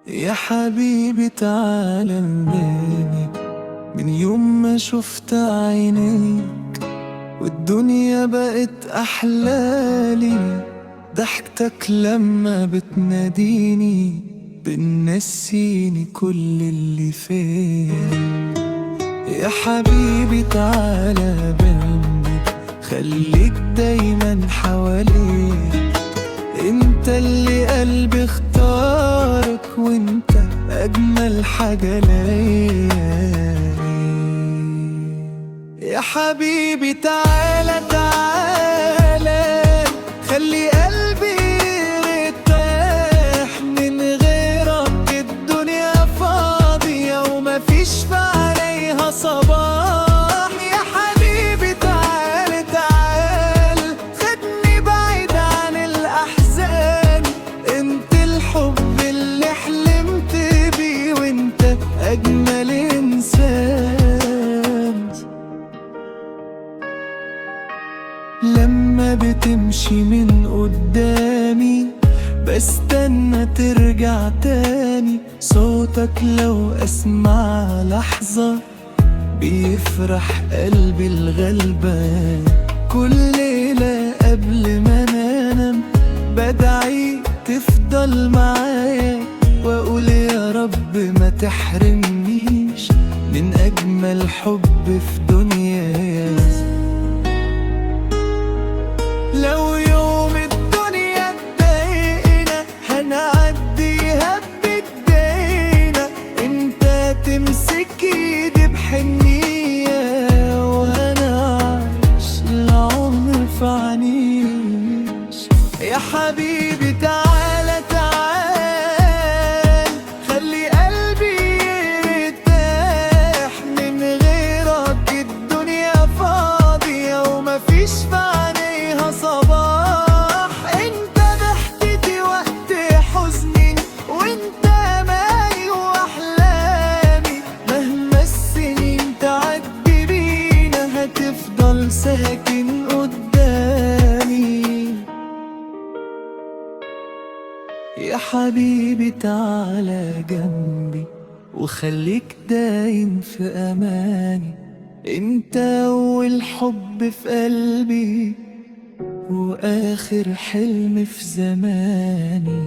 يا حبيبي تعالى مني، من يوم ما شفت عينيك والدنيا بقت أحلالي. ضحكتك لما بتناديني بتنسيني كل اللي فيا. يا حبيبي تعالى بلدي، خليك دايما حواليك. انت اللي قلبي اختارك، وانت اجمل حاجة ليا. يا حبيبي تعالى تعالى، خلي قلبي يرتاح. من غيرك الدنيا فاضية ومفيش في عليها صباح. يا حبيبي تعالى تعالى، خدني بعيد عن الأحزان. انت الحب اللي حلمت بيه، وانت أجمل إنسان. لما بتمشي من قدامي بستنى ترجع تاني. صوتك لو أسمع لحظة بيفرح قلبي الغلبان. كل ليلة قبل ما انام بدعي تفضل معايا، وأقول يا رب ما تحرمنيش من أجمل حب في دنياي. لو يوم الدنيا اتضايقنا هنعديها بإيدينا. انت تمسك ايدي بحنية، وانا عايش العمر في عنيش. يا حبيبي تعالى تعال، خلي قلبي يرتاح. من غيرك الدنيا فاضية ومفيش في عليها صباح. انت ضحكتي وقت حزني، وانت امالي واحلامي. مهما السنين تعدي بينا هتفضل ساكن قدامي. يا حبيبي تعالى جنبي، وخليك دايم في اماني. انت اول حب في قلبي، واخر حلم في زماني.